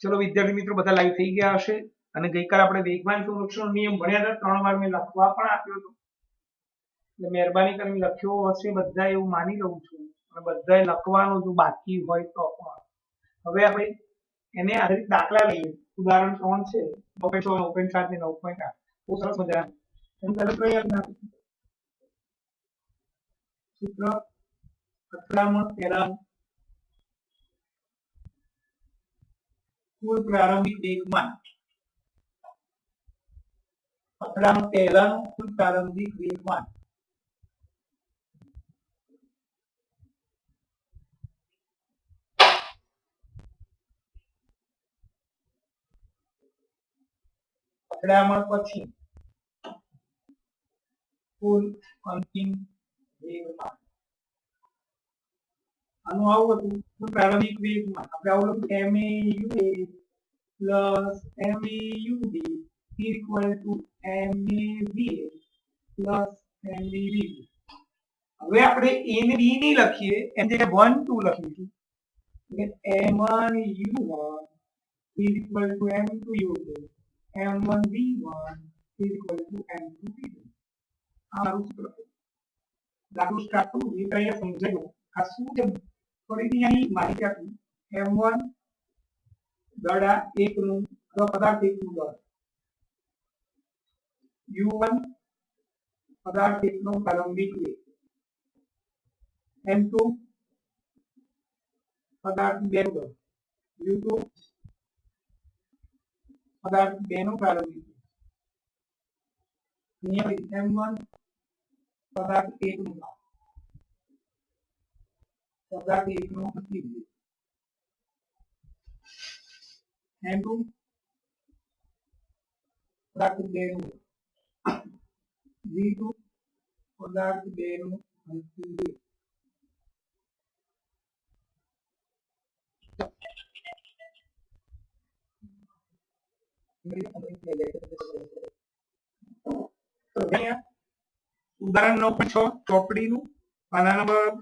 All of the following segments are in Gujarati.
चलो विद्यार्थी मित्रों બધા લાઈવ થઈ ગયા હશે અને ગઈકાલે આપણે વેગમાન સંરક્ષણનો નિયમ ભણ્યા હતા 3 વાર મેં લખવા પણ આપ્યો હતો એટલે મહેરબાની કરીને લખ્યો હશે બધા એવું માની લઉં છું અને બધાએ લખવાનું જો બાકી હોય તો પણ હવે આપણે એને આધારિત દાખલા લઈએ ઉદાહરણ 3 છે 9.6 9.7 ને 9.8 બહુ સરસ મજા એમ પહેલો પ્રયાસ ના સૂત્ર અથડામણ પહેલા કુલ પ્રારંભિક વેગમાન અથડામણ પહેલાનું કુલ પ્રારંભિક વેગમાન અથડામણ પછી કુલ અંતિમ વેગમાન આનું આવું હતું કુલ પ્રારંભિક વેગમાન આપણે આવું લખ્યું ma ua plus maud equal to ma plus mv હવે આપણે a ને b નહીં લખીએ એમ જગ્યાએ 1 2 લખીશું એટલે m1 u1 equal to m2 u2 m1 v1 equal to m2 v2 આ મારું સૂત્ર છે દાખલો સ્ટાર્ટ કરું એ પહેલા સમજાઈ લો આ શું છે ફરીથી અહીં માહિતી આપું m1 દડા 1 નું અથવા પદાર્થ 1 નું દળ u1 પદાર્થ 1 નો પ્રારંભિક વેગ m2 પદાર્થ 2 નું દળ u2 પદાર્થ 2 નો પ્રારંભિક વેગ m1 પદાર્થ 1 નું દળ પદાર્થ 1 નો અંતિમ વેગ m2 પદાર્થ 2 નું v2 પદાર્થ 2 નું અંતિમ વેગ ઉદાહરણ 9.6 ચોપડીનું પાના નંબર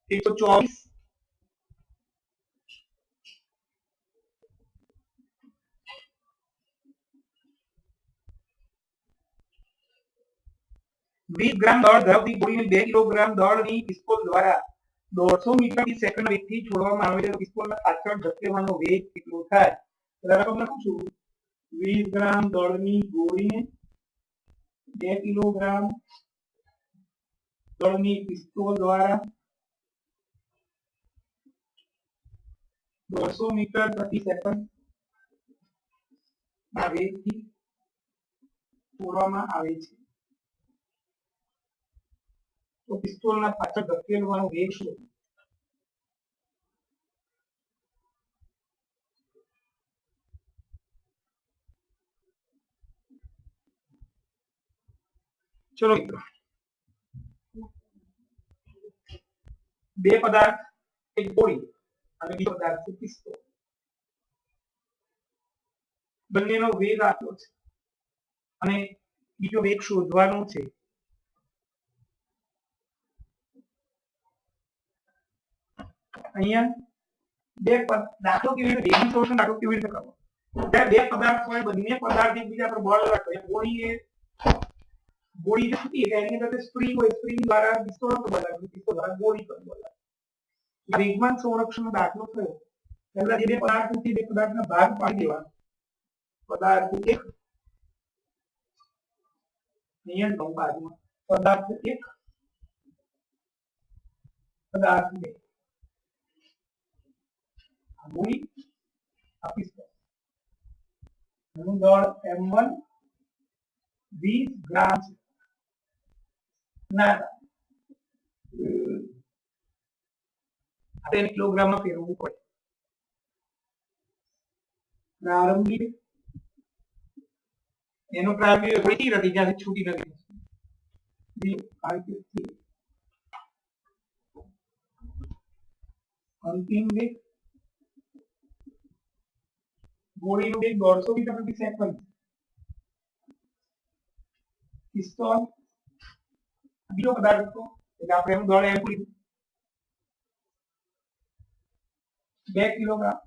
124 20 ગ્રામ દળ ધરાવતી ગોળીને 2 કિલોગ્રામ દળની પિસ્તોલ દ્વારા 150 મીટર પ્રતિ સેકન્ડ વેગથી છોડવામાં આવે છે તો પિસ્તોલના પાછળ ધકેલવાનો વેગ કેટલો થાય એટલે તમને પૂછું 20 ગ્રામ દળની ગોળીને 2 કિલોગ્રામ દળની પિસ્તોલ દ્વારા 150 મીટર પ્રતિ સેકન્ડ ના વેગથી છોડવામાં આવે છે તો પિસ્તોલના પાછળ ધકેલવાનો વેગ શું ચલો મિત્રો બે પદાર્થ એક ગોળી અને બીજો પદાર્થ છે પિસ્તોલ બંનેનો વેગ આપ્યો છે અને બીજો વેગ શોધવાનો છે અહીંયા બે દાખલો કેવી રીતે વેગનું સોલ્યુશન દાખલો કેવી રીતે કરવો જ્યારે બે પદાર્થ હોય બંને પદાર્થ એકબીજા પર બળ લાગે ગોળી જે છૂટી એટલે એની અંદર સ્પ્રિંગ હોય સ્પ્રિંગ દ્વારા પિસ્તોલ પર બળ લાગે પિસ્તોલ દ્વારા ગોળી પર બળ લાગે વેગમાન સંરક્ષણનો દાખલો થયો પહેલા જે બે પદાર્થ છે બે પદાર્થના ભાગ પાડી દેવા પદાર્થ 1 અહીંયા નવ ભાગમાં પદાર્થ 1 પદાર્થ 2 ગોળી આપી છે એનું દળ m1 20 ગ્રામ છે ના આપણે કિલોગ્રામમાં ફેરવવું પડે પ્રારંભિક એનો પ્રારંભિક વેગ નથી જ્યાંથી છૂટી નથી અંતિમ વેગ ગોળીનો વેગ 150 મીટર પ્રતિ સેકન્ડ પિસ્તોલ બીજો પદાર્થ એટલે આપણે એનું દળ એમ લીધું 2 કિલોગ્રામ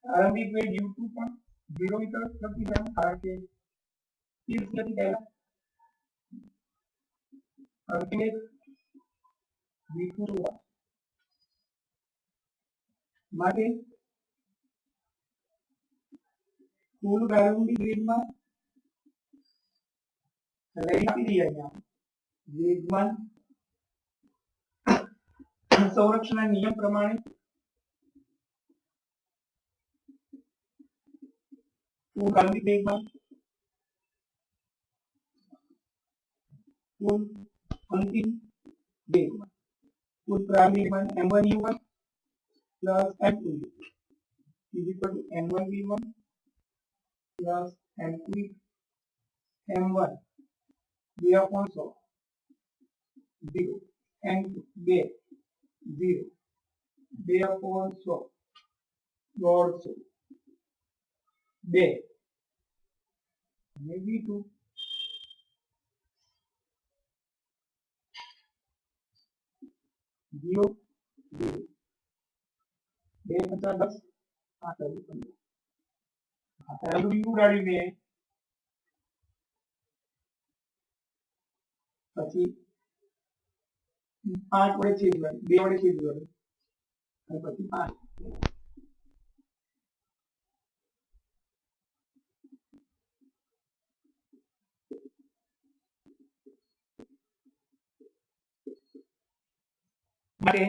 આરંભિક વેગ u2 પણ 0 ની તરફ લખી જાવ કારણ કે તીર નથી પહેલા અંતિમ v2 માટે કુલ પ્રારંભિક વેગમાં લઈ આપી દઈએ અહીંયા વેગમાન સંરક્ષણના નિયમ પ્રમાણે કુલ પ્રારંભિક વેગમાં કુલ અંતિમ વેગમાં કુલ પ્રારંભિક વેગમાં m1 u1 plus m2 is equal to m1 v1 plus m2 m1 2 upon 100 0 m2 2 0 2 upon 100 150 2 અને v2 0 0 2 50 10 આ કર્યું તમે આ પહેલું બી ઉડાડીને પછી 8 વડે છેદવાનું 2 વડે છેદવાનું અને પછી 5 માટે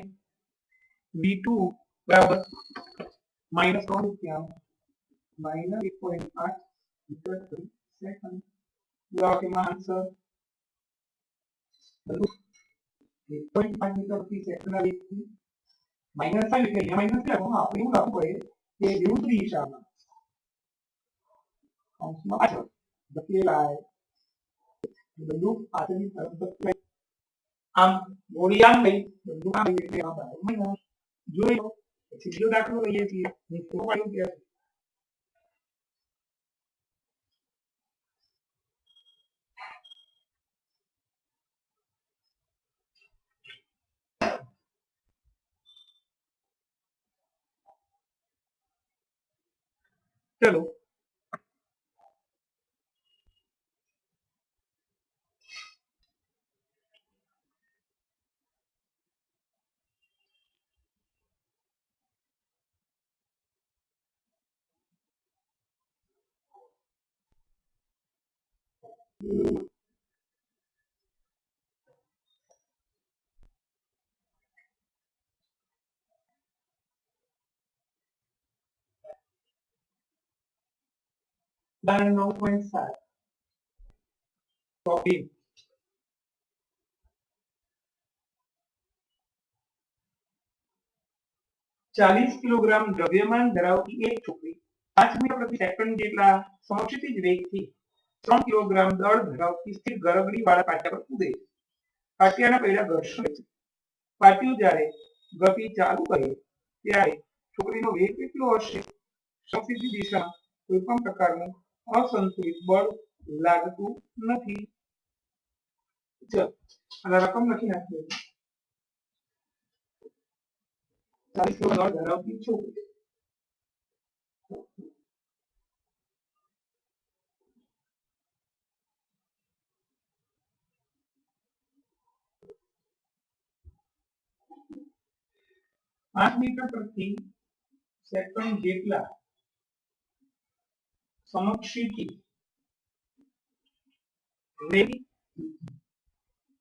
v2 બરાબર -3 રૂપિયા -1.8 મીટર પ્રતિ સેકન્ડ વાક્યમાં આન્સર 1.5 મીટર પ્રતિ સેકન્ડના વેગથી માઈનસ સાઈન એટલે અહીંયા માઈનસ લખવામાં આપણે એવું લખવું પડે કે વિરુદ્ધ દિશામાં અંશમાં પાછળ ધકેલાય બંદૂક પાછળની તરફ ધકેલાય આમ ગોળી આમ ગઈ બંદૂક આમ ગઈ એટલે આ બરાબર માઈનસ જોઈ લો પછી બીજો દાખલો લઈએ છીએ હું ફોટો પાડ્યો ત્યાં चलो उदाहरण 9.7 टॉपिक 40 કિલોગ્રામ દ્રવ્યમાન ધરાવતી એક છોકરી 5 મીટર પ્રતિ સેકન્ડ જેટલા સમક્ષિતિજ વેગથી 3 કિલોગ્રામ દળ ધરાવતી સ્થિર ગરગડી વાળા પાટિયા પર કૂદે છે. પાટિયાના પૈડા ઘર્ષણ છે. પાટિયું જ્યારે ગતિ ચાલુ કરે ત્યારે છોકરીનો વેગ કેટલો હશે? સમક્ષિતિજ દિશામાં કોઈ પણ પ્રકારનું અસંતુલિત બળ લાગતું નથી. ચલો આ રકમ લખી નાખીએ. 40 કિલો દળ ધરાવતી છોકરી પાંચ મીટર પ્રતિ સેકન્ડ જેટલા સમક્ષિતિજ વેગ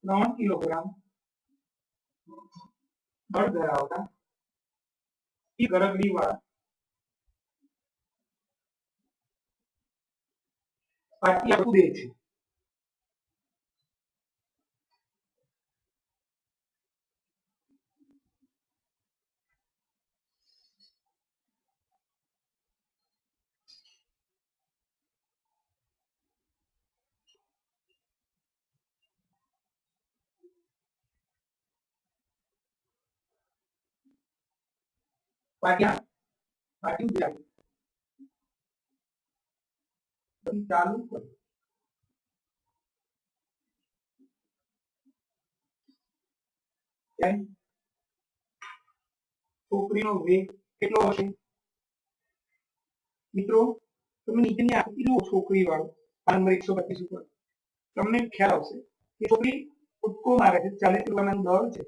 3 કિલોગ્રામ બળ ધરાવતા ગરગડી વાળા પાટિયા કૂદે છે. પાટિયું જાય પછી ચાલુ કરે m છોકરીનો વેગ કેટલો હશે મિત્રો? તમે નીચેની આકૃતિ જુઓ છોકરી વાળો આ નંબર 125 ઉપર તમને ખ્યાલ આવશે કે છોકરી કૂદકો મારે છે 40 કિલોમીટર દોડ છે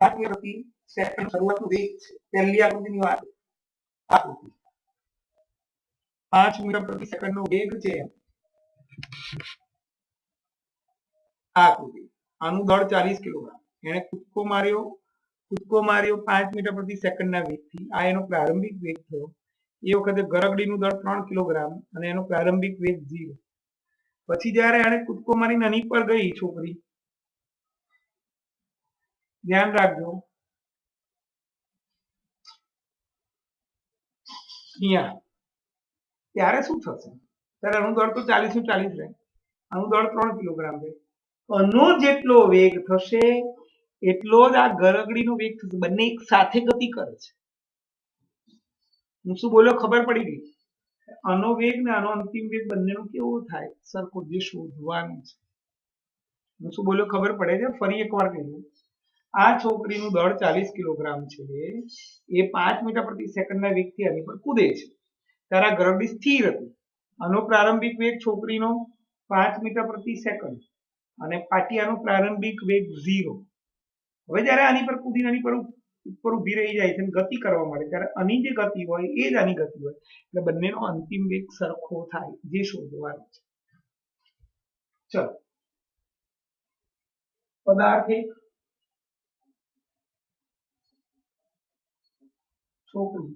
5 મીટર પ્રતિ સેકન્ડ શરૂઆતનો વેગ છે પહેલી આકૃતિની વાત આકૃતિ 5 મીટર પ્રતિ સેકન્ડ નો વેગ છે આકૃતિ આનું દળ 40 કિલોગ્રામ એને કૂદકો માર્યો 5 મીટર પ્રતિ સેકન્ડના વેગથી આ એનો પ્રારંભિક વેગ થયો એ વખતે ગરગડીનું દળ 3 કિલોગ્રામ અને એનો પ્રારંભિક વેગ 0 પછી જ્યારે એને કૂદકો મારી નાની પર ગઈ છોકરી ધ્યાન રાખજો અહીંયા ત્યારે શું થશે ત્યારે આનું દળ તો 40 નું 40 રહે આનું દળ 3 કિલોગ્રામ રહે આનો જેટલો વેગ થશે એટલો જ આ ગરગડીનો વેગ થશે બંને એક સાથે ગતિ કરે છે હું શું બોલ્યો ખબર પડી ગઈ આનો વેગ ને આનો અંતિમ વેગ બંનેનો કેવો થાય સરખો જે શોધવાનું છે હું શું બોલ્યો ખબર પડે છે ફરી એકવાર કહ્યું આ છોકરીનું દળ 40 કિલોગ્રામ છે એ 5 મીટર પ્રતિ સેકન્ડના વેગથી આની પર કૂદે છે ત્યારે આ ગરગડી સ્થિર હતી આનો પ્રારંભિક વેગ છોકરીનો 5 મીટર પ્રતિ સેકન્ડ અને પાટિયાનો પ્રારંભિક વેગ 0 હવે જ્યારે આની પર કૂદીને આની પર ઉપર ઊભી રહી જાય છે ગતિ કરવા માટે ત્યારે આની જે ગતિ હોય એ જ આની ગતિ હોય એટલે બંનેનો અંતિમ વેગ સરખો થાય જે શોધવાનું છે ચલો પદાર્થ 1 છોકરી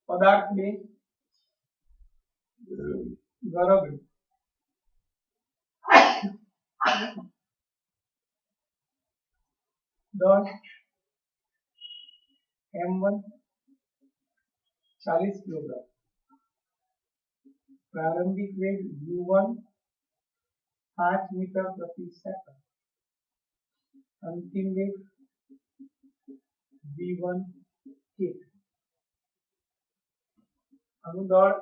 પદાર્થ 2 ગરગડી દળ m1 40 કિલોગ્રામ પ્રારંભિક વેગ u1 5 મીટર પ્રતિ સેકન્ડ અંતિમ વેગ v1 આનું દળ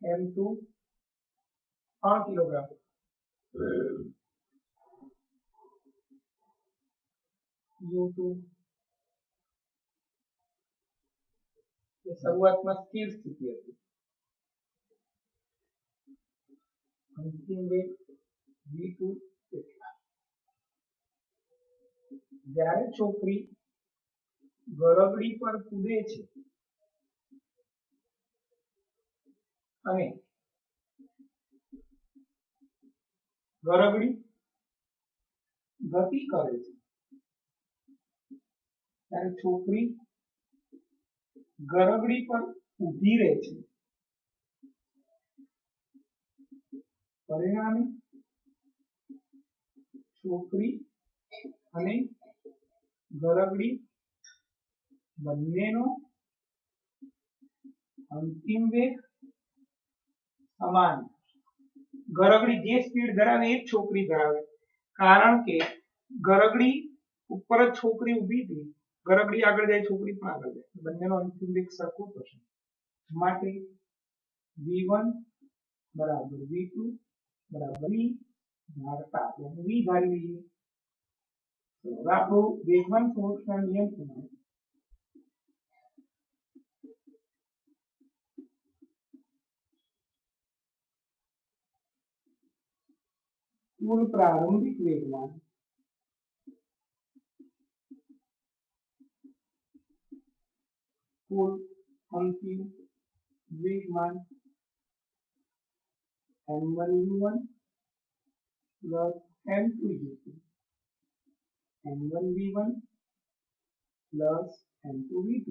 m2 3 કિલોગ્રામ u2 શરૂઆતમાં સ્થિર સ્થિતિ હતી અંતિમ વેગ v2 જ્યારે છોકરી ગરગડી પર કૂદે છે અને ગરગડી ગતિ કરે છે ત્યારે છોકરી ગરગડી પર ઊભી રહે છે પરિણામે છોકરી અને ગરગડી બંનેનો અંતિમ વેગ સમાન ગરગડી જે સ્પીડ ધરાવે એ જ છોકરી ધરાવે કારણ કે ગરગડી ઉપર જ છોકરી ઊભી હતી ગરગડી આગળ જાય છોકરી પણ આગળ જાય બંનેનો અંતિમ વેગ સરખો થશે માટે v1 બરાબર v2 બરાબર v ધારતા v ધારી લઈએ હવે આપણું વેગમાન સંરક્ષણ નિયમ પ્રમાણે કુલ પ્રારંભિક વેગમાન કુલ અંતિમ વેગમાન m1 u1 plus m2 u2 m1 v1 plus m2 v2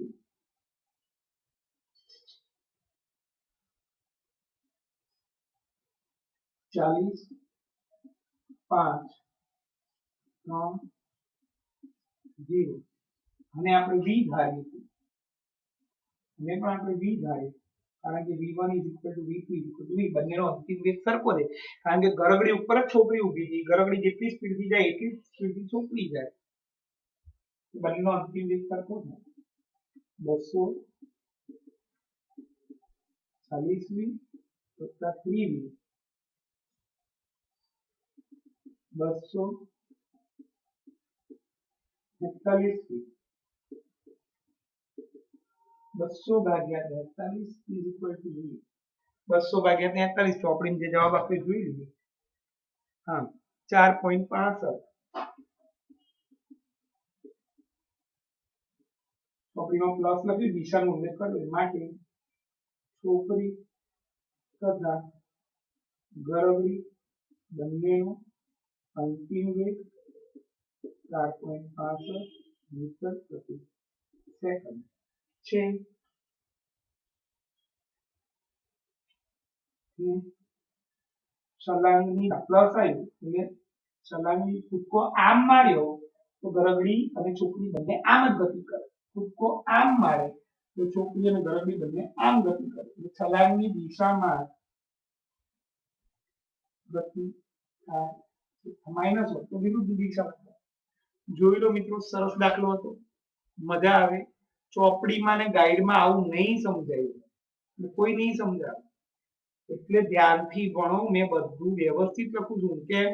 40 5 3 0 અને આપણે v ધારીએ ને પણ આપણે v ધારીએ કારણ કે v1 v2 v બંનેનો અંતિમ વેગ સરખો છે કારણ કે ગરગડી ઉપર જ છોકરી ઊભી છે ગરગડી જેટલી સ્પીડથી જાય એટલી સ્પીડથી છોકરી જાય બંનેનો અંતિમ વેગ સરખો થાય 240v વત્તા 3v 200 41 ફીટ 200 ભાગ્યા 43 ઇઝ ઇક્વલ ટુ 200 ભાગ્યા 43 ચોપડીમાં જે જવાબ આપણે જોઈ લીધો. હા 4.65 ચોપડીમાં પ્લસ લખ્યું દિશાનો ઉલ્લેખ કર્યો માટે છોકરી તથા ગરબડી બંનેનો અંતિમ વેગ 4.65 મીટર પ્રતિ સેકન્ડ છે. છલાંગની પ્લસ આવ્યું એટલે છલાંગની કૂદકો આમ માર્યો તો ગરબડી અને છોકરી બંને આમ જ ગતિ કરે. કૂદકો આમ મારે તો છોકરી અને ગરબડી બંને આમ ગતિ કરે. એટલે છલાંગની દિશામાં ગતિ થાય માઇનસ હોય તો વિરુદ્ધ દિશામાં. જોઈ લો મિત્રો, સરસ દાખલો હતો, મજા આવે. ચોપડીમાં ને ગાઈડમાં આવું નહીં સમજાયું, કોઈ નહીં સમજાવે એટલે ધ્યાનથી ભણો. મેં બધું વ્યવસ્થિત લખું છું કેમ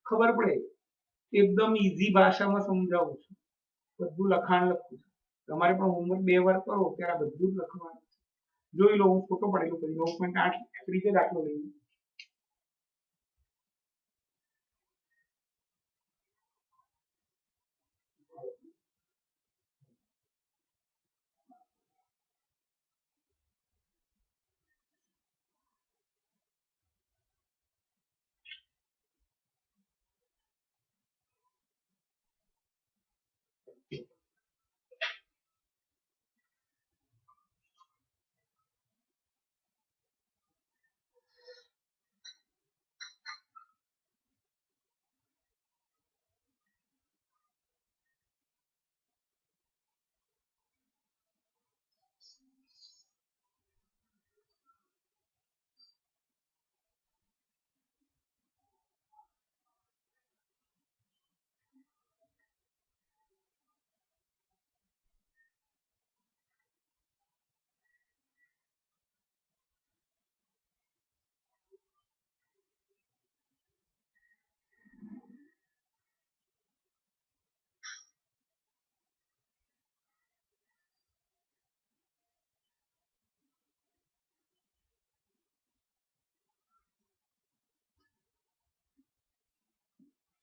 ખબર પડે, એકદમ ઈઝી ભાષામાં સમજાવું છું, બધું લખાણ લખું છું. તમારે પણ હોમવર્ક 2 વાર કરો ત્યારે બધું જ લખવાનું. જોઈ લો, હું ફોટો પડેલો કરી 9.8 ત્રીજો દાખલો લઈએ.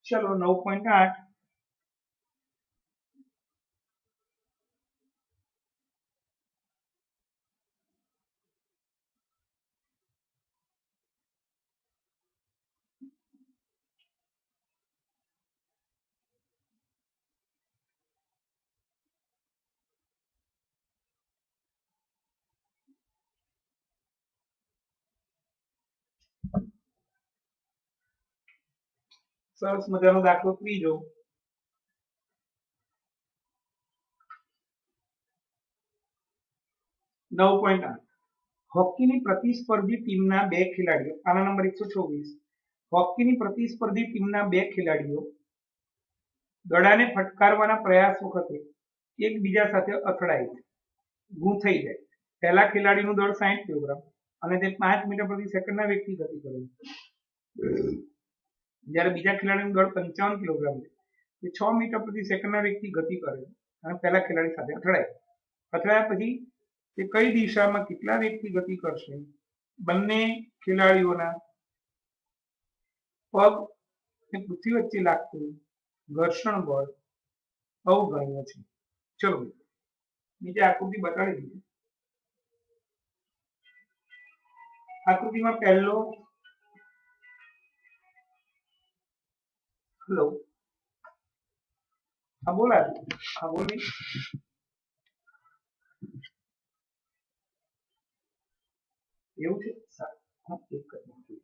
ચલો 9.8 સરસ મજાનો દાખલો ત્રીજો. 9.8 હોકીની પ્રતિસ્પર્ધી ટીમના 2 ખેલાડીઓ, આના નંબર 124. હોકીની પ્રતિસ્પર્ધી ટીમના 2 ખેલાડીઓ દડાને ફટકારવાના પ્રયાસ વખતે એકબીજા સાથે અથડાય છે, ગૂંથાઈ જાય. પહેલા ખેલાડીનું દળ 60 કિલોગ્રામ અને તે 5 મીટર પ્રતિ સેકન્ડના વેગથી ગતિ કરે છે, જ્યારે બીજા ખેલાડીનું દળ 55 કિલોગ્રામ છે, તે 6 મીટર પ્રતિ સેકન્ડના વેગથી ગતિ કરે છે અને પહેલા ખેલાડી સાથે અથડાય. અથડાયા પછી તે કઈ દિશામાં કેટલા વેગથી ગતિ કરશે? બંને ખેલાડીઓના પગ અને પૃથ્વી વચ્ચે લાગતું ઘર્ષણ બળ અવગણ્ય છે. ચલો નીચે આકૃતિ બતાડી દીધી. આકૃતિમાં પહેલો હેલો હા બોલા હા બોલી એવું છે. સારું એક કરી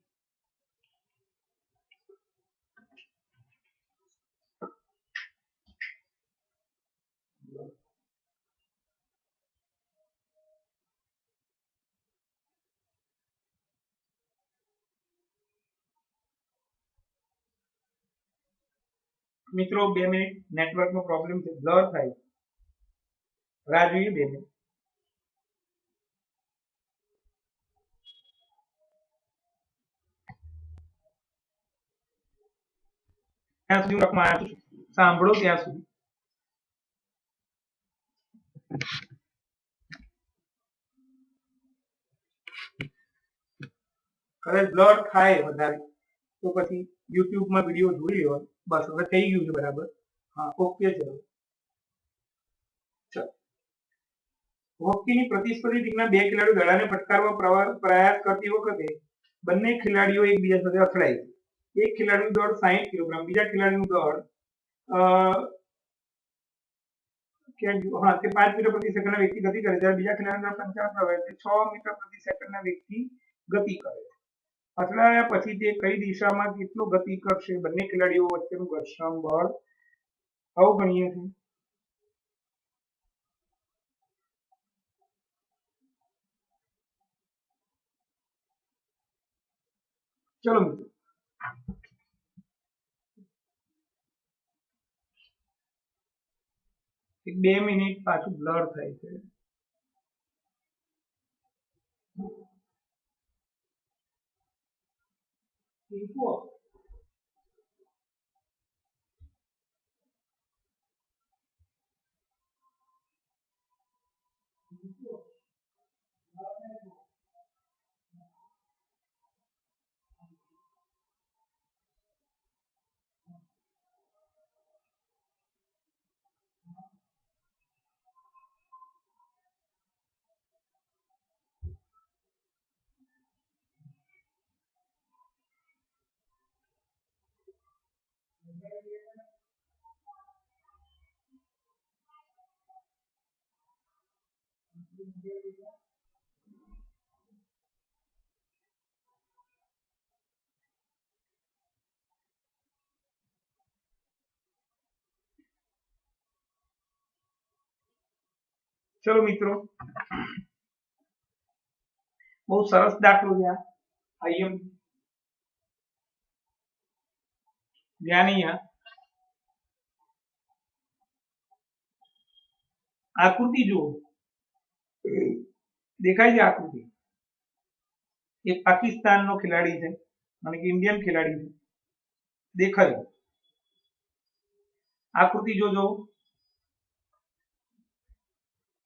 મિત્રો 2 મિનિટ, નેટવર્કનો પ્રોબ્લેમ છે, બ્લર થાય, રાહ જોઈએ 2 મિનિટ. ત્યાં સુધી લખમાં સાંભળો ત્યાં સુધી. કદાચ બ્લર થાય વધારે તો પછી યુટ્યુબ માં વિડીયો જોઈ લેવાનો. બસ હવે થઈ ગયું છે બરાબર. હા ઓકે ચલો. હોકીની પ્રતિસ્પર્ધી ટીમના બે ખેલાડીઓ દડાને ફટકારવા પ્રયાસ કરતી વખતે બંને ખેલાડીઓ એકબીજા સાથે અથડાય છે. એક ખેલાડીનું દળ 60 કિલોગ્રામ, બીજા ખેલાડીનું દળ તે 5 મીટર પ્રતિ સેકન્ડના વેગથી ગતિ કરે છે, બીજા ખેલાડીનું દળ 55 તે 6 મીટર પ્રતિ સેકન્ડના વેગથી ગતિ કરે છે. અથડાયા પછી તે કઈ દિશામાં કેટલો ગતિ કરશે? બંને ખેલાડીઓ વચ્ચેનું ઘર્ષણ બળ અવગણીએ છીએ. ચલો મિત્રો, 2 મિનિટ પાછું બ્લર થાય છે. ચલો મિત્રો, બહુ સરસ દાખલો છે આ. આઈએમ ધ્યાન. આકૃતિ જુઓ, દેખાય છે આકૃતિ? એક પાકિસ્તાનનો ખેલાડી છે અને ઇન્ડિયન ખેલાડી છે, દેખાય? આકૃતિ જોજો.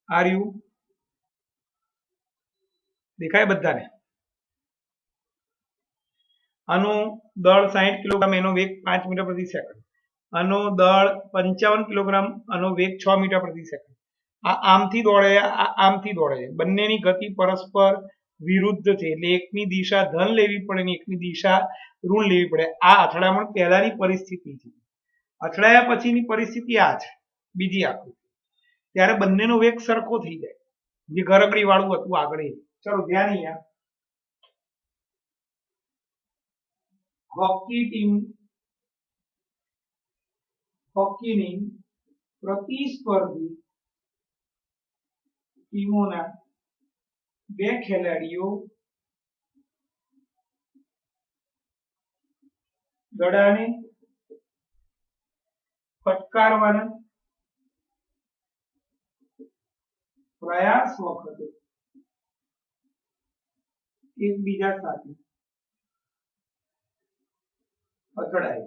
આર યુ દેખાય બધાને? આનું દળ 60 કિલોગ્રામ, એનો વેગ 5 મીટર પ્રતિ સેકન્ડ. આનો દળ 55 કિલોગ્રામ, આનો વેગ 6 મીટર પ્રતિ સેકન્ડ. આ આમથી દોડે, આ આમથી દોડે છે. બંનેની ગતિ પરસ્પર વિરુદ્ધ છે, એટલે એકની દિશા ધન લેવી પડે ને એકની દિશા ઋણ લેવી પડે. આ અથડામણ પહેલાની પરિસ્થિતિ છે. અથડાયા પછીની પરિસ્થિતિ આ છે, બીજી આકૃતિ. ત્યારે બંનેનો વેગ સરખો થઈ જાય, જે ગરગડી વાળું હતું આગળ. ચલો ધ્યાન અહીંયા. હોકીની પ્રતિસ્પર્ધી ટીમોના બે ખેલાડીઓ દડાને ફટકારવાના પ્રયાસ વખતે એકબીજા સાથે અથડાય.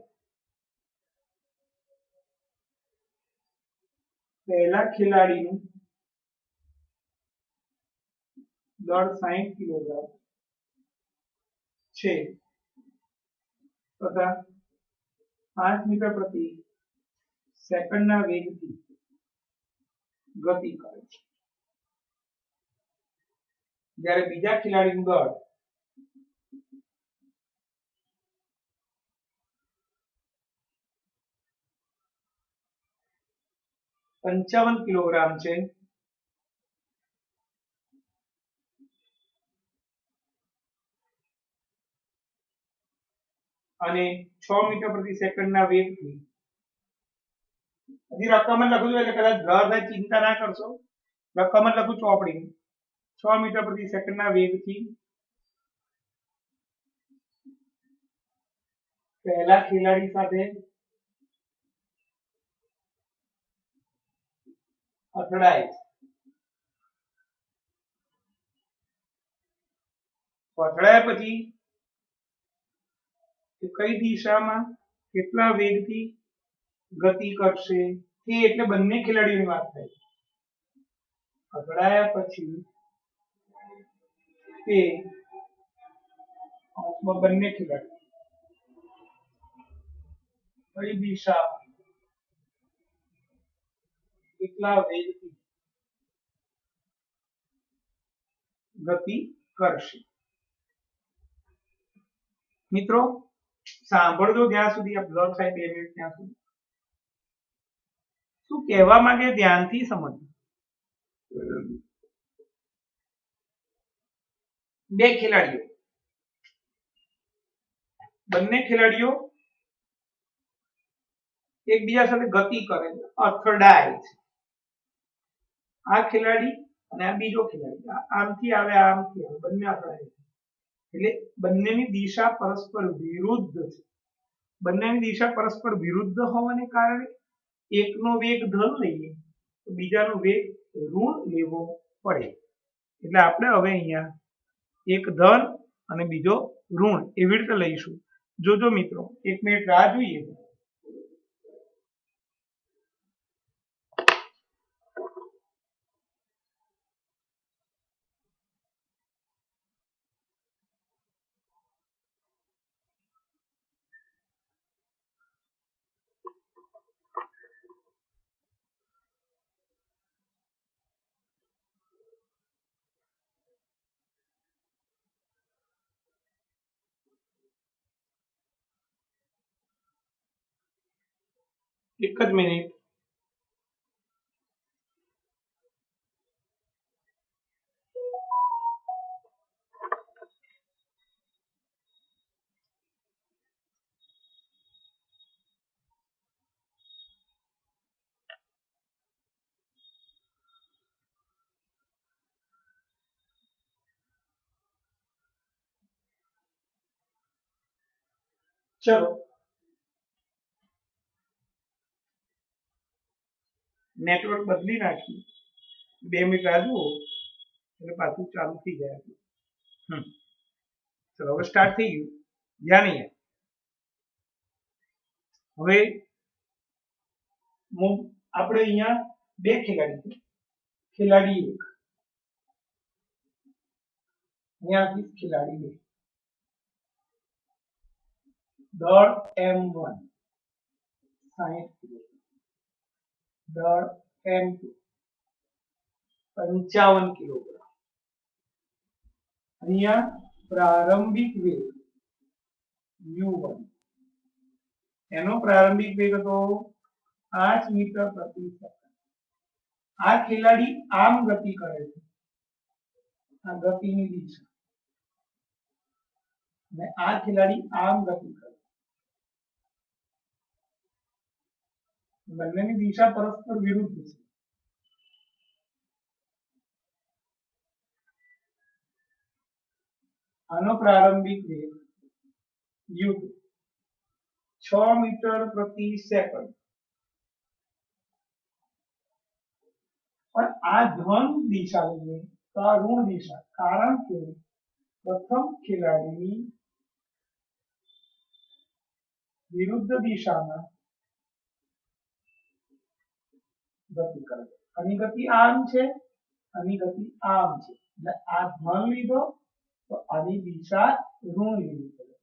પહેલા ખેલાડીનું દળ 60 કિલોગ્રામ છે તથા 5 મીટર પ્રતિ સેકન્ડના વેગથી ગતિ કરે છે, જ્યારે બીજા ખેલાડીનું દળ 55 કિલોગ્રામ છે અને 6 મીટર પ્રતિ સેકન્ડના વેગથી, હજી રકમ જ લખું છું એટલે કદાચ બ્લર થાય, ચિંતા ના કરશો. રકમ જ લખું ચોપડી, 6 મીટર પ્રતિ સેકન્ડના વેગથી પહેલા ખેલાડી સાથે અથડાય. અથડાયા પછી કઈ દિશામાં કેટલા વેગથી ગતિ કરશે તે, એટલે બંને ખેલાડીઓની વાત થાય. અથડાયા પછી તે બંને ખેલાડી કઈ દિશા કેટલા વેગથી ગતિ કરશે. મિત્રો સાંભળજો જ્યાં સુધી આ બ્લર થાય 2 મિનિટ ત્યાં સુધી. શું કહેવા માંગે ધ્યાનથી સમજો. બે ખેલાડીઓ, બંને ખેલાડીઓ એકબીજા સાથે ગતિ કરે છે, અથડાય છે. આ ખેલાડી અને આ બીજો ખેલાડી આમથી આવે આમથી આવે, બંને અથડાય છે. એટલે બંનેની દિશા પરસ્પર વિરુદ્ધ છે. બંનેની દિશા પરસ્પર વિરુદ્ધ હોવાને કારણે એકનો વેગ ધન લઈએ તો બીજાનો વેગ ઋણ લેવો પડે. એટલે આપણે હવે અહીંયા એક ધન અને બીજો ઋણ એવી રીતે લઈશું. જોજો મિત્રો, 1 મિનિટ રાહ જોઈએ. એક જ મિનિટ. ચલો નેટવર્ક બદલી નાખી. 2 મિનિટ રાહ જુઓ એટલે પાછું ચાલુ થઈ જાય. ચલો હવે સ્ટાર્ટ થઈ ગયું. ધ્યાન અહીંયા. હવે આપણે અહીંયા બે ખેલાડી, ખેલાડી 1 અહીંયાથી ખેલાડી 2, દળ m1 60 કિલોગ્રામ, દળ m2 55 કિલોગ્રામ. અહીંયા પ્રારંભિક વેગ u1, એનો પ્રારંભિક વેગ હતો 5 મીટર પ્રતિ સેકન્ડ. આ ખેલાડી આમ ગતિ કરે છે, આ ગતિની દિશા, અને આ ખેલાડી આમ ગતિ કરે. બંનેની દિશા પરસ્પર વિરુદ્ધ છે. આનો પ્રારંભિક વેગ u 6 મીટર પ્રતિ સેકન્ડ. પણ આ ધન દિશા લઈએ તો આ ઋણ દિશા, કારણ કે પ્રથમ ખેલાડીની વિરુદ્ધ દિશામાં ગતિ કરે. આની ગતિ આમ છે, આની ગતિ આમ છે. એટલે આ ધન લીધો તો આની દિશા ઋણ લેવી પડે.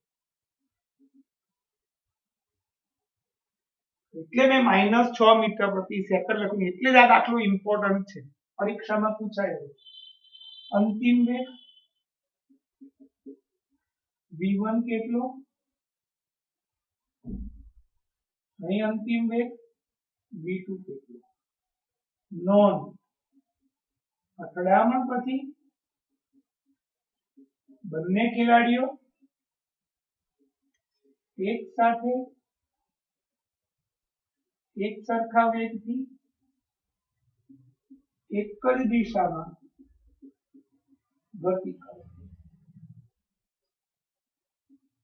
એટલે મેં -6 મીટર પ્રતિ સેકન્ડ લખ્યું. એટલે જ આ દાખલો ઇમ્પોર્ટન્ટ છે, પરીક્ષામાં પૂછાય. અંતિમ વેગ v1 કેટલો, અહીં અંતિમ વેગ v2 કેટલો. નોંધ, અથડામણ પછી બંને ખેલાડીઓ એક સાથે એક સરખા વેગથી એક જ દિશામાં ગતિ કરે.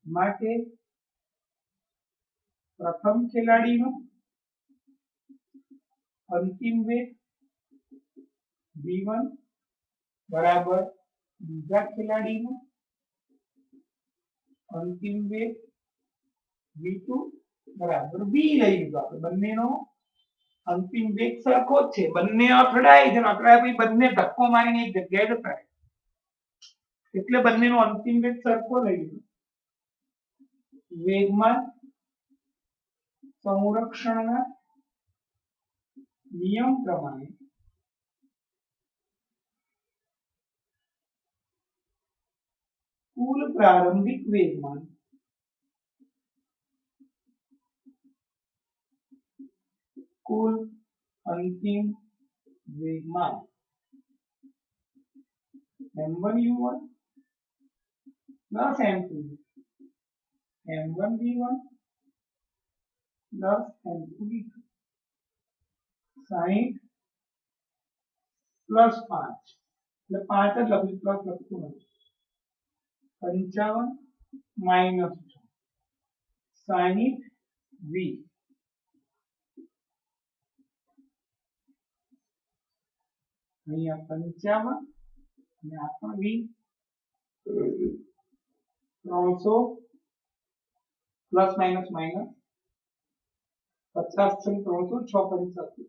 માટે પ્રથમ ખેલાડીનો અંતિમ વેગ v1 બરાબર બીજા ખેલાડીનો અંતિમ વેગ v2 બરાબર v લઈ લીધો આપણે બંનેનો અંતિમ વેગ સરખો જ છે, બંને અથડાય છે, અથડાય પછી બંને ધક્કો મારીને એક જગ્યાએ જતા રહે, એટલે બંનેનો અંતિમ વેગ સરખો લઈ લીધો. વેગમાન સંરક્ષણના નિયમ પ્રમાણે કુલ પ્રારંભિક વેગમાન કુલ અંતિમ વેગમાન m1u1 plus m2 m1v1 plus m2v2 60 plus 5 એટલે 5 જ લખ્યું પ્લસ લખતું નથી 55 minus 60 v અહીંયા 55 અને આ પણ v 300 પ્લસ માઇનસ માઇનસ 50 થી 300 6 35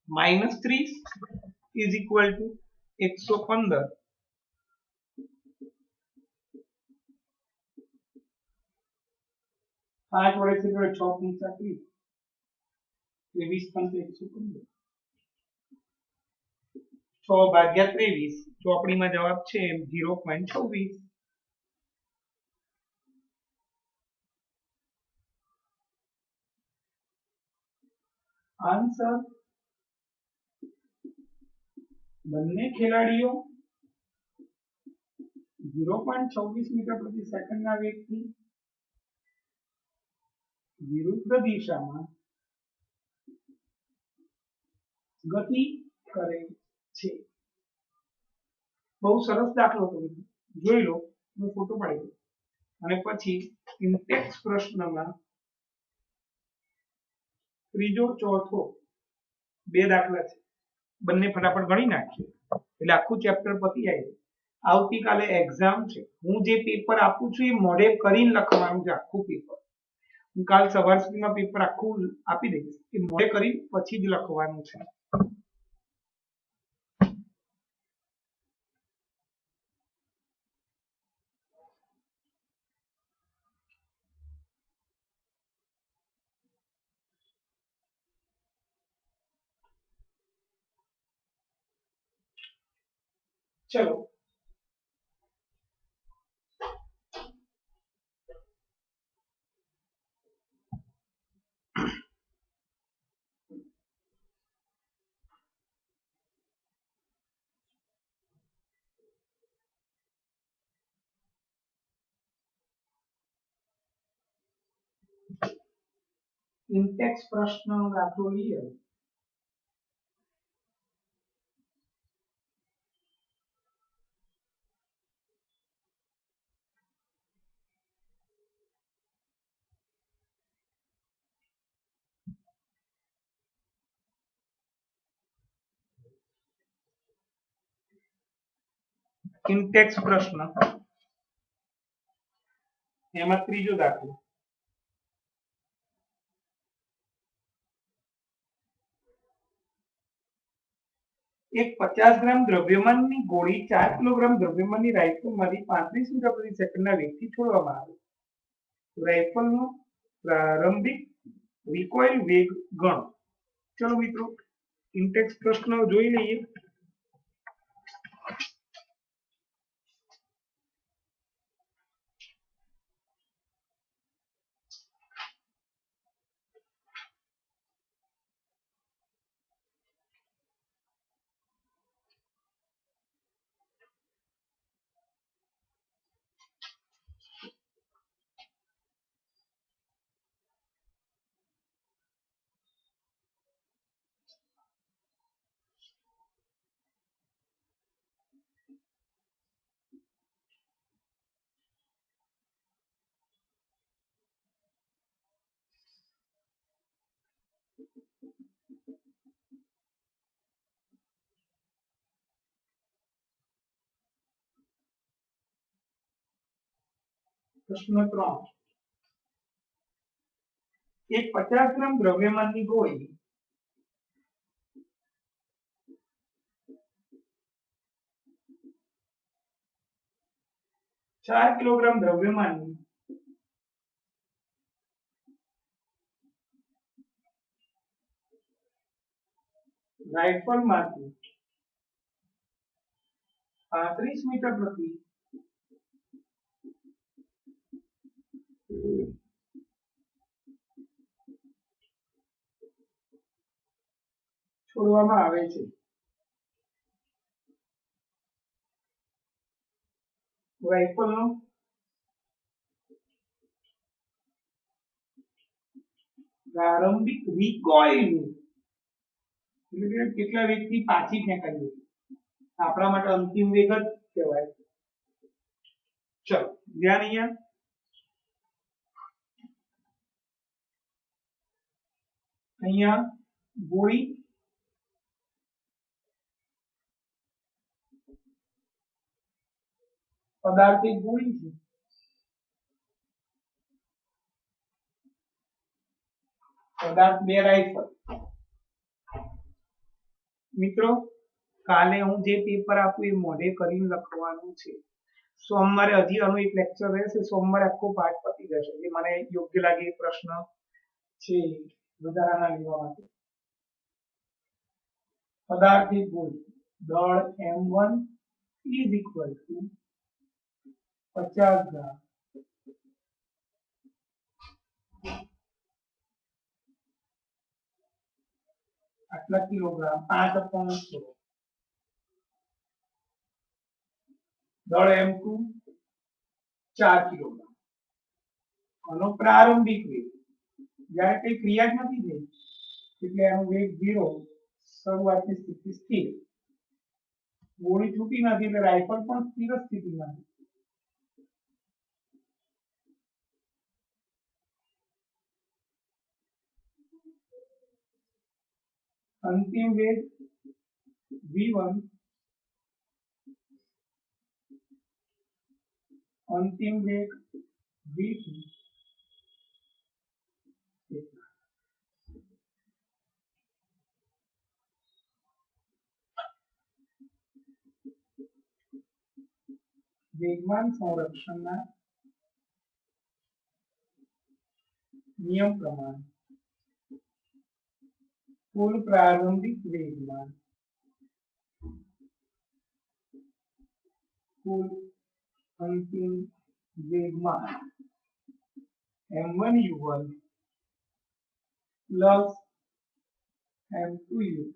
-30 is equal to 115 5 વડે છેદો 6 પંચા 30 23 પંચા 115 6 ભાગ્યા 23 ચોપડીમાં જવાબ છે 0.26 આન્સર બંને ખેલાડીઓ 0.26 મીટર પ્રતિ સેકન્ડના વેગથી વિરુદ્ધ દિશામાં ગતિ કરે છે. બહુ સરસ દાખલો હતો, જોઈ લો, હું ફોટો પાડી દઉં અને પછી ઇન્ટેક્સ પ્રશ્નમાં ત્રીજો ચોથો બે દાખલા છે, બંને ફટાફટ ગણી નાખીએ એટલે આખું ચેપ્ટર પતી જાય. આવતીકાલે એક્ઝામ છે, હું જે પેપર આપું છું એ મોડે કરીને લખવાનું છે આખું પેપર. હું કાલ સવાર સુધીમાં પેપર આખું આપી દઈશ, એ મોડે કરી પછી જ લખવાનું છે. ચલો ઇન્ટેક્સ પ્રશ્ન દાખલો લઈએ. ઇન્ટેક્સ પ્રશ્ન એમાં ત્રીજો દાખલો. એક 50 ગ્રામ દ્રવ્યમાનની ગોળી 4 કિલોગ્રામ દ્રવ્યમાનની રાઇફલમાંથી 35 મીટર પ્રતિ સેકન્ડના વેગથી છોડવામાં આવે. રાઇફલનો પ્રારંભિક રિકોઇલ વેગ ગણો. ચલો મિત્રો, ઇન્ટેક્સ પ્રશ્ન જોઈ લઈએ. પ્રશ્ન 3 એક 50 ગ્રામ દ્રવ્યમાનની ગોળી 4 કિલોગ્રામ દ્રવ્યમાનની રાઇફલમાંથી 35 મીટર પ્રતિ છોડવામાં આવે છે. રાઇફલનો પ્રારંભિક રિકોઇલ એટલે કે કેટલા વેગથી પાછી ફેંકાઈ હતી આપણા માટે અંતિમ વેગ જ કહેવાય. ચલો ધ્યાન અહીંયા અહીંયા ગોળી પદાર્થ એક ગોળી છે. પદાર્થ બે રાઇફલ. મિત્રો કાલે હું જે પેપર આપું એ મોઢે કરીને લખવાનું છે. સોમવારે હજી આનો એક લેક્ચર રહેશે. સોમવારે આખો પાઠ પતી જશે. જે મને યોગ્ય લાગે એ પ્રશ્ન છે વધારાના લેવા માટે. પદાર્થ એક ગોળી દળ m1 is equal to 50 ગ્રામ આટલા કિલોગ્રામ 5/100 દળ m2 4 કિલોગ્રામ. આનો પ્રારંભિક વેગ જ્યારે કઈ ક્રિયા જ નથી થઈ એટલે એનો વેગ 0 શરૂઆતની સ્થિતિ સ્થિર. ગોળી છૂટી નથી એટલે રાઇફલ પણ સ્થિર સ્થિતિમાં છે. અંતિમ વેગ v1 અંતિમ વેગ v2 વેગમાન સંરક્ષણના નિયમ પ્રમાણે કુલ પ્રારંભિક વેગમાન કુલ અંતિમ વેગમાન m1 u1 plus m2 u2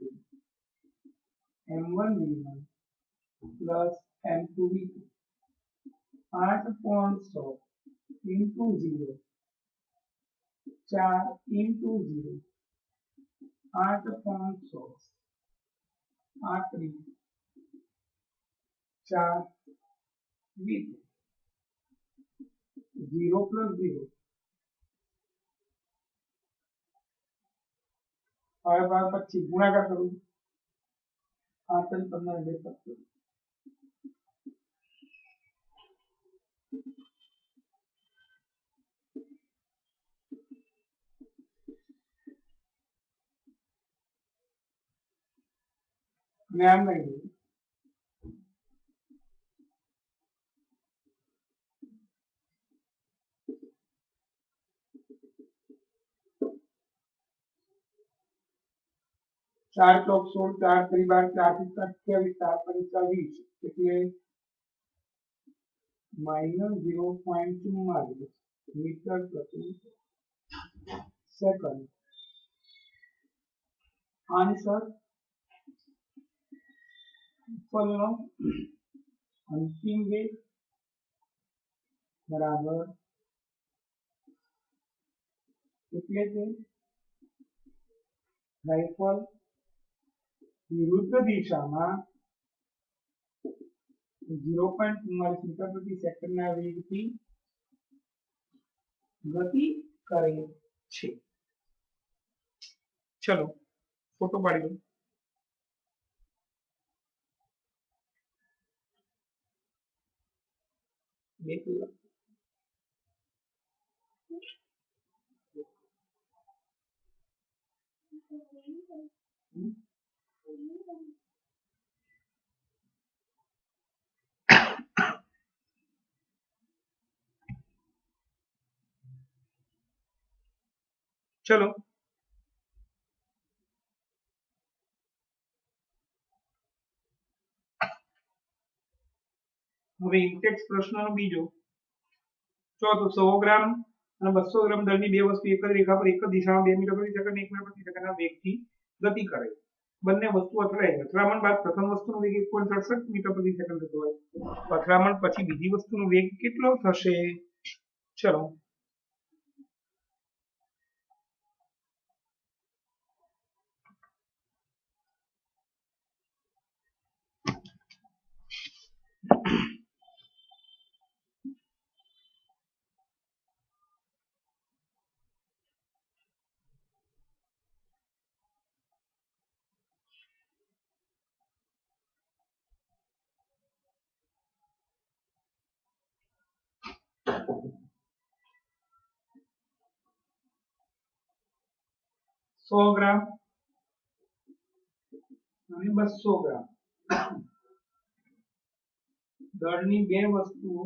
m1 v1 plus m2 v2 8.100 into 0 4 into 0 8.100 8 4 v2 0 plus 0 હવે બાર પછી ગુણાકાર કરું 8 અને 15 બે તક કરું ને આમ નહીં 4 ચોક 16 4 3 12 4 27 4 5 20 એટલે -0.44 મીટર પ્રતિ સેકન્ડ. આન્સર રાઇફલનો અંતિમ વેગ બરાબર એટલે કે રાઇફલ વિરુદ્ધ દિશામાં 0.44 મીટર પ્રતિ સેકન્ડના વેગથી ગતિ કરે છે. ચલો ફોટો પાડી લો. બે કલાક चलो હવે ઇન્ટેક્સ પ્રશ્નનો બીજો ચોથો 100 ગ્રામ અને 200 ગ્રામ દળની બે વસ્તુ એક જ રેખા પર એક જ દિશામાં 2 મીટર પ્રતિ સેકન્ડ 1 મીટર પ્રતિ સેકન્ડના વેગથી ગતિ કરે છે. બંને વસ્તુ અથડાય છે. અથડામણ બાદ પ્રથમ વસ્તુનો વેગ 1.67 મીટર પ્રતિ સેકન્ડ થતો હોય. અથડામણ પછી બીજી વસ્તુનો વેગ કેટલો થશે? ચલો સો ગ્રામ અને 200 ગ્રામ દળની બે વસ્તુઓ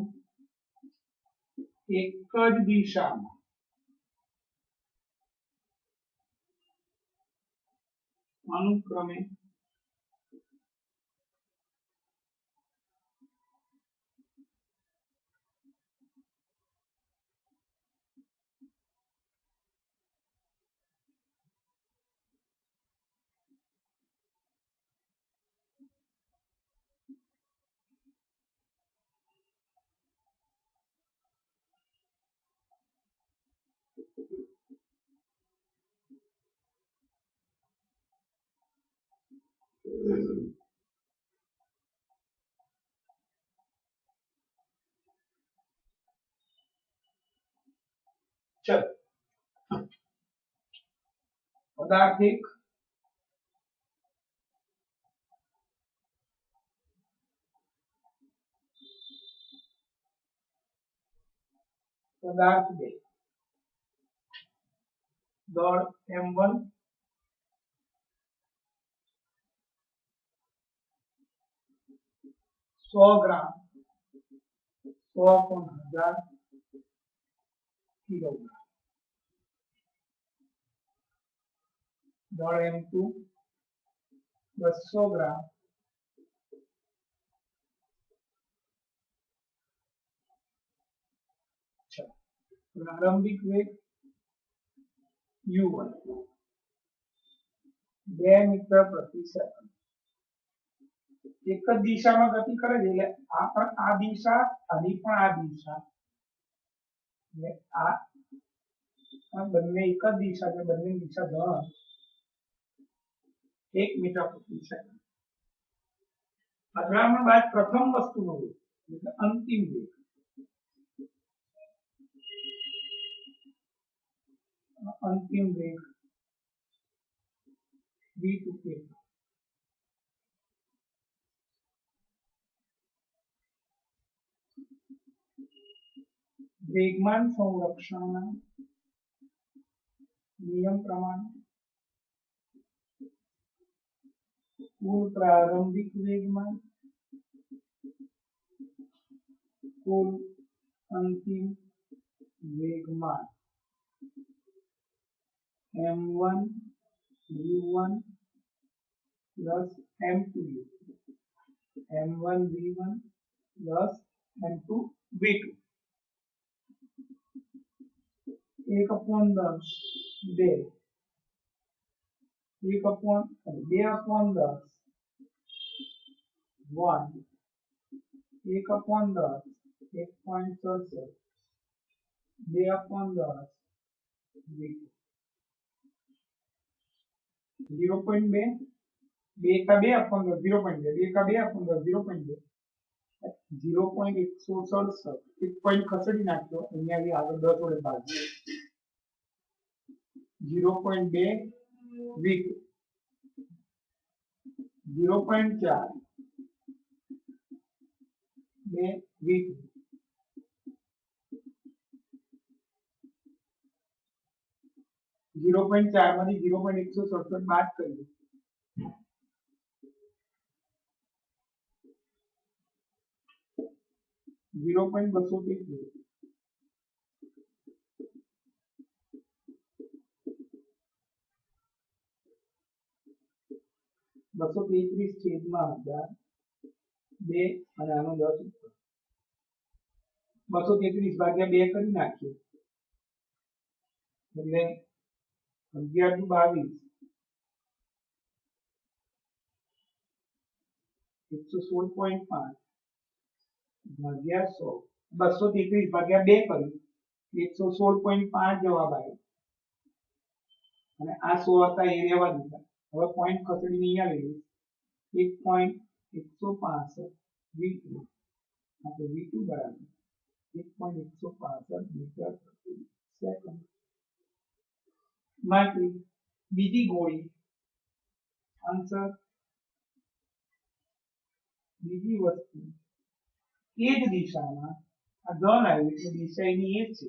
એક જ દિશામાં અનુક્રમે ચલો પદાર્થિક પદાર્થ બે દળ m1 100 ગ્રામ 100,000 કિલોગ્રામ દળ m2 200 ગ્રામ 6 પ્રારંભિક વેગ u1 2 મીટર પ્રતિ સેકન્ડ એક જ દિશામાં ગતિ કરે છે એટલે આ પણ આ દિશા અને પણ આ દિશા એટલે આ બંને એક જ દિશા છે બંનેની દિશા ધન 1 મીટર પ્રતિ સેકન્ડ અથડામણ બાદ પ્રથમ વસ્તુનો વેગ એટલે અંતિમ વેગ v2 વેગમાન સંરક્ષણના નિયમ પ્રમાણે કુલ પ્રારંભિક વેગમાન કુલ અંતિમ વેગમાન m1 u1 plus m2u m1 v1 plus m2 v2 1/10 2 2/10 1 1/10 1.67 2/10 v2 0.2 2 का 2/15 0.2 2 का 2/15 0.2 0.167 એક પોઈન્ટ ખસેડી નાખ્યો અહીંયાથી આગળ 10 વડે ભાગીએ 0.2 v2 0.4 2 v2 0.5 0.4 માંથી 0.167 બાદ કરીએ 0.233 233 છેદમાં 2 અને આનો 10 ઉપર 233 ભાગ્યા 2 કરી નાખીએ એટલે 11 × 22 116.5 ભાગ્યા 100 233 ભાગ્યા 2 કર્યું 116.5 જવાબ આવ્યો અને આ 100 હતા એ રહેવા દીધા હવે પોઈન્ટ ખસેડીને અહીંયા લઈ લઈશ 1.165 v2 એટલે v2 બરાબર 1.165 મીટર પ્રતિ સેકન્ડ માટે બીજી ગોળી આન્સર બીજી વસ્તુ એ જ દિશામાં આ ધન આવ્યું એટલે દિશા એની એ જ છે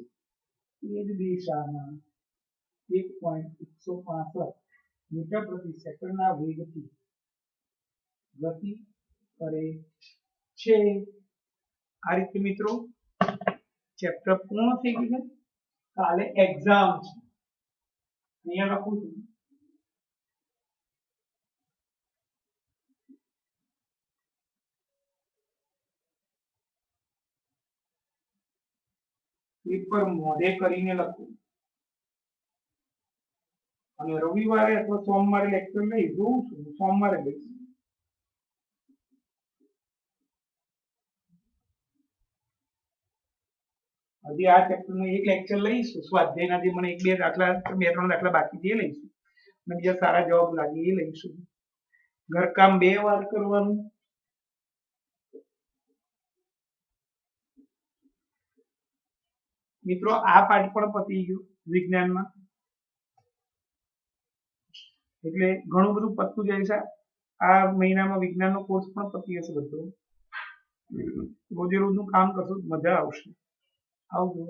એ જ દિશામાં 1.165 મીટર પ્રતિ સેકન્ડના વેગથી ગતિ કરે છે આ રીતે મિત્રો ચેપ્ટર પૂર્ણ થઈ ગયું છે કાલે એક્ઝામ છે અહીંયા લખું છું પેપર મોઢે કરીને લખું અને રવિવારે અથવા સોમવારે લેક્ચર લઈ જોઉં છું સોમવારે લઈશ હજી આ ચેપ્ટરનું એક લેક્ચર લઈશું સ્વાધ્યાયના જે મને 1-2 દાખલા 2-3 દાખલા બાકી છે એ લઈશું અને બીજા સારા જવાબ લાગે એ લઈશું ઘરકામ 2 વાર કરવાનું મિત્રો આ પાઠ પણ પતી ગયો વિજ્ઞાનમાં એટલે ઘણું બધું પતતું જાય છે આ મહિનામાં વિજ્ઞાનનો કોર્સ પણ પતી જશે બધો રોજે રોજનું કામ કરશો મજા આવશે આવજો